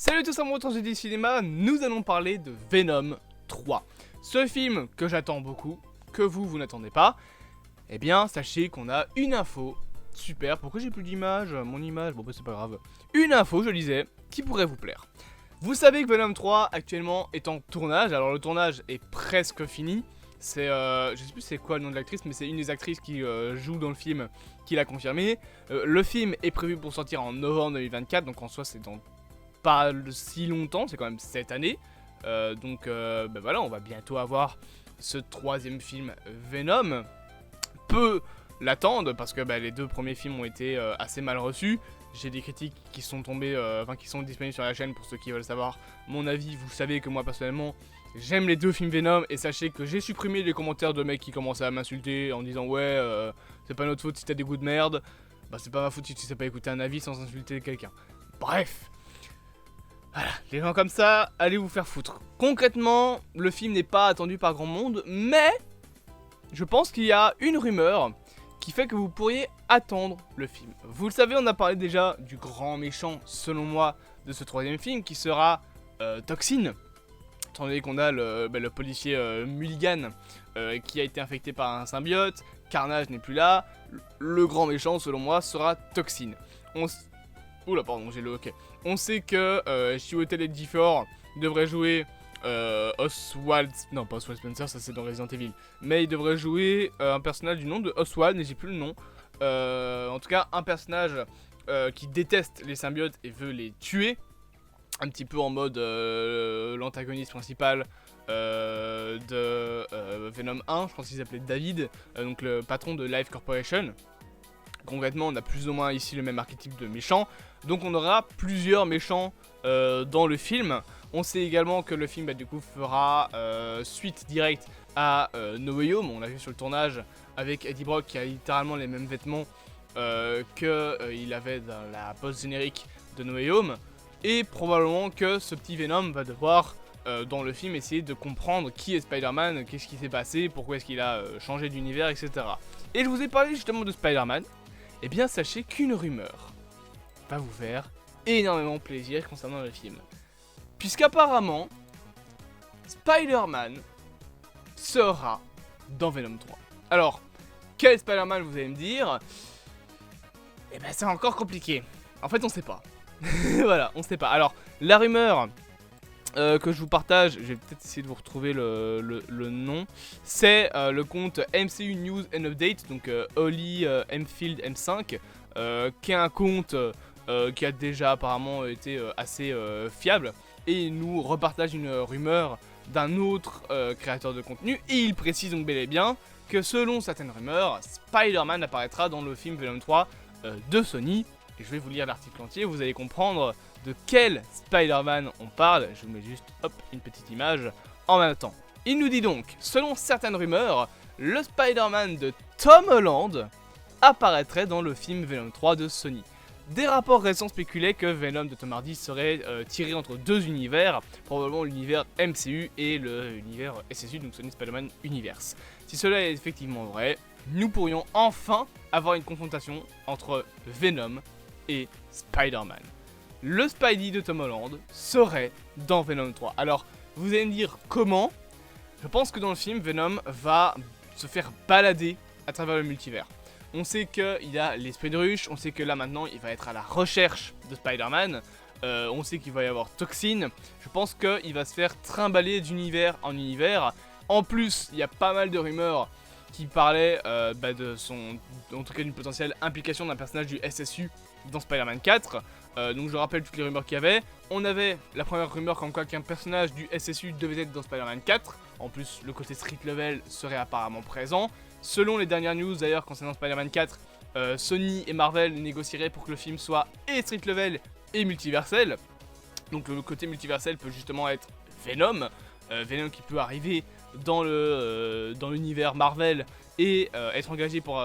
Salut à tous, amoureux du cinéma, nous allons parler de Venom 3. Ce film que j'attends beaucoup, que vous n'attendez pas. Eh bien, sachez qu'on a une info, super, pourquoi j'ai plus d'image, mon image, bon bah c'est pas grave. Une info, je disais, qui pourrait vous plaire. Vous savez que Venom 3 actuellement est en tournage, alors le tournage est presque fini. C'est, je sais plus c'est quoi le nom de l'actrice, mais c'est une des actrices qui joue dans le film qui l'a confirmé. Le film est prévu pour sortir en novembre 2024, donc en soi c'est dans pas si longtemps, c'est quand même cette année. Donc bah voilà, on va bientôt avoir ce troisième film Venom. Peu l'attendent parce que bah, les deux premiers films ont été assez mal reçus. J'ai des critiques qui sont tombées, qui sont disponibles sur la chaîne pour ceux qui veulent savoir mon avis. Vous savez que moi personnellement, j'aime les deux films Venom et sachez que j'ai supprimé les commentaires de mecs qui commençaient à m'insulter en disant ouais, c'est pas notre faute si t'as des goûts de merde. Bah c'est pas ma faute si tu sais pas écouter un avis sans insulter quelqu'un. Bref. Voilà, les gens comme ça, allez vous faire foutre. Concrètement, le film n'est pas attendu par grand monde, mais je pense qu'il y a une rumeur qui fait que vous pourriez attendre le film. Vous le savez, on a parlé déjà du grand méchant, selon moi, de ce troisième film, qui sera Toxin. Étant donné qu'on a le policier Mulligan qui a été infecté par un symbiote, Carnage n'est plus là, le grand méchant, selon moi, sera Toxin. Oula, pardon, j'ai le hockey. On sait que Chiwetel Ejiofor devrait jouer Oswald... Non, pas Oswald Spencer, ça c'est dans Resident Evil. Mais il devrait jouer un personnage du nom de Oswald, mais j'ai plus le nom. En tout cas, un personnage qui déteste les symbiotes et veut les tuer. Un petit peu en mode l'antagoniste principal de Venom 1, je pense qu'il s'appelait David, donc le patron de Life Corporation. Concrètement, on a plus ou moins ici le même archétype de méchant, donc on aura plusieurs méchants dans le film. On sait également que le film du coup fera suite directe à No Way Home. On l'a vu sur le tournage avec Eddie Brock qui a littéralement les mêmes vêtements qu'il avait dans la post-générique de No Way Home. Et probablement que ce petit Venom va devoir dans le film essayer de comprendre qui est Spider-Man, qu'est-ce qui s'est passé, pourquoi est-ce qu'il a changé d'univers, etc. Et je vous ai parlé justement de Spider-Man. Eh bien sachez qu'une rumeur va vous faire énormément plaisir concernant le film. Puisqu'apparemment, Spider-Man sera dans Venom 3. Alors, quel Spider-Man vous allez me dire? Eh ben c'est encore compliqué. En fait on sait pas. Voilà, on sait pas. Alors, la rumeur que je vous partage, je vais peut-être essayer de vous retrouver le nom, c'est le compte MCU News and Update, donc Holly Mfield M5, qui est un compte qui a déjà apparemment été assez fiable, et il nous repartage une rumeur d'un autre créateur de contenu, et il précise donc bel et bien que selon certaines rumeurs, Spider-Man apparaîtra dans le film Venom 3 de Sony, et je vais vous lire l'article entier, vous allez comprendre de quel Spider-Man on parle. Je vous mets juste hop, une petite image en même temps. Il nous dit donc, selon certaines rumeurs, le Spider-Man de Tom Holland apparaîtrait dans le film Venom 3 de Sony. Des rapports récents spéculaient que Venom de Tom Hardy serait tiré entre deux univers, probablement l'univers MCU et l'univers SSU, donc Sony Spider-Man Universe. Si cela est effectivement vrai, nous pourrions enfin avoir une confrontation entre Venom et Spider-Man. Le Spidey de Tom Holland serait dans Venom 3. Alors, vous allez me dire comment? Je pense que dans le film, Venom va se faire balader à travers le multivers. On sait qu'il a l'esprit de ruche, on sait que là maintenant il va être à la recherche de Spider-Man, on sait qu'il va y avoir Toxin. Je pense qu'il va se faire trimballer d'univers en univers. En plus, il y a pas mal de rumeurs qui parlaient de son, en tout cas d'une potentielle implication d'un personnage du SSU dans Spider-Man 4. Donc je rappelle toutes les rumeurs qu'il y avait. On avait la première rumeur comme quoi qu'un personnage du SSU devait être dans Spider-Man 4. En plus, le côté street level serait apparemment présent. Selon les dernières news d'ailleurs concernant Spider-Man 4, Sony et Marvel négocieraient pour que le film soit et street level et multiversel. Donc le côté multiversel peut justement être Venom. Venom qui peut arriver dans l'univers Marvel et être engagé pour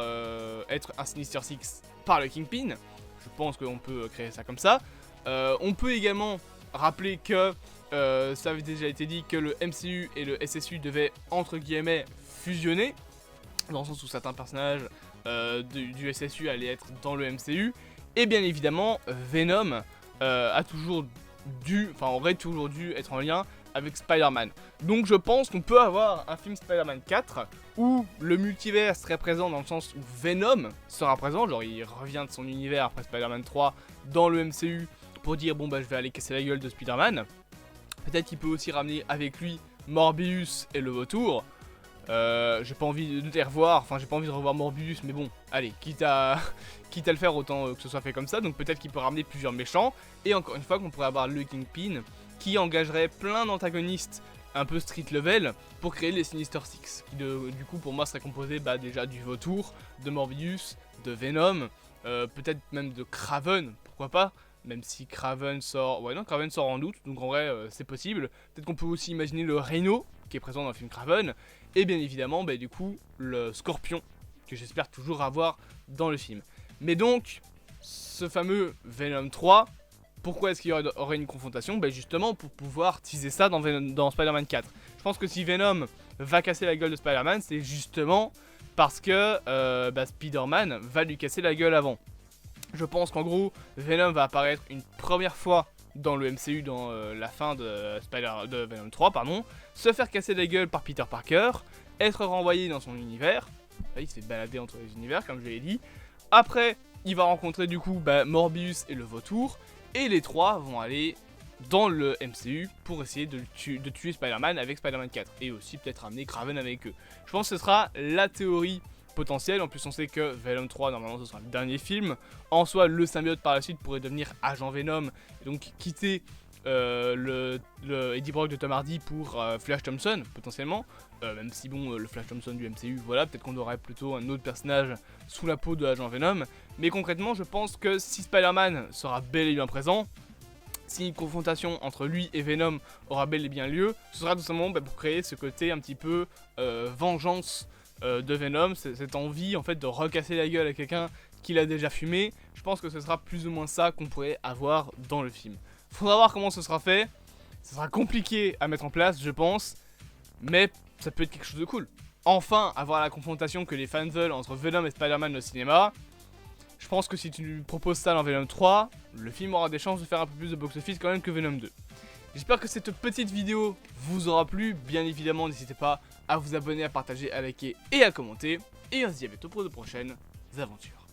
être un Sinister Six par le Kingpin. Je pense qu'on peut créer ça comme ça. On peut également rappeler que ça avait déjà été dit que le MCU et le SSU devaient entre guillemets fusionner, dans le sens où certains personnages du SSU allaient être dans le MCU. Et bien évidemment, Venom a toujours aurait toujours dû être en lien avec Spider-Man. Donc je pense qu'on peut avoir un film Spider-Man 4 où le multivers serait présent dans le sens où Venom sera présent, genre il revient de son univers après Spider-Man 3 dans le MCU pour dire bon bah je vais aller casser la gueule de Spider-Man. Peut-être qu'il peut aussi ramener avec lui Morbius et le Vautour. J'ai pas envie de les revoir, enfin j'ai pas envie de revoir Morbius, mais bon, allez, quitte à le faire, autant que ce soit fait comme ça. Donc peut-être qu'il peut ramener plusieurs méchants, et encore une fois qu'on pourrait avoir le Kingpin, qui engagerait plein d'antagonistes un peu street level, pour créer les Sinister Six, qui du coup pour moi serait composé déjà du Vautour, de Morbius, de Venom, peut-être même de Kraven, pourquoi pas. Même si Kraven sort... Ouais non, Kraven sort en août, donc en vrai c'est possible. Peut-être qu'on peut aussi imaginer le Rhino, qui est présent dans le film Kraven. Et bien évidemment, du coup, le Scorpion, que j'espère toujours avoir dans le film. Mais donc, ce fameux Venom 3, pourquoi est-ce qu'il y aurait une confrontation? Justement pour pouvoir teaser ça dans Spider-Man 4. Je pense que si Venom va casser la gueule de Spider-Man, c'est justement parce que Spider-Man va lui casser la gueule avant. Je pense qu'en gros, Venom va apparaître une première fois dans le MCU dans la fin de Venom 3, se faire casser la gueule par Peter Parker, être renvoyé dans son univers, il se fait balader entre les univers comme je l'ai dit, après il va rencontrer du coup Morbius et le Vautour, et les trois vont aller dans le MCU pour essayer de tuer Spider-Man avec Spider-Man 4, et aussi peut-être ramener Kraven avec eux. Je pense que ce sera la théorie potentiel. En plus on sait que Venom 3 normalement ce sera le dernier film. En soi le symbiote par la suite pourrait devenir Agent Venom et donc quitter le Eddie Brock de Tom Hardy pour Flash Thompson potentiellement. Même si bon le Flash Thompson du MCU voilà, peut-être qu'on aurait plutôt un autre personnage sous la peau de Agent Venom. Mais concrètement je pense que si Spider-Man sera bel et bien présent, si une confrontation entre lui et Venom aura bel et bien lieu, ce sera tout simplement pour créer ce côté un petit peu vengeance de Venom, cette envie en fait de recasser la gueule à quelqu'un qu'il a déjà fumé. Je pense que ce sera plus ou moins ça qu'on pourrait avoir dans le film. Faudra voir comment ce sera fait, ça sera compliqué à mettre en place je pense, mais ça peut être quelque chose de cool. Enfin avoir la confrontation que les fans veulent entre Venom et Spider-Man au cinéma. Je pense que si tu proposes ça dans Venom 3, le film aura des chances de faire un peu plus de box-office quand même que Venom 2. J'espère que cette petite vidéo vous aura plu. Bien évidemment, n'hésitez pas à vous abonner, à partager, à liker et à commenter. Et on se dit à bientôt pour de prochaines aventures.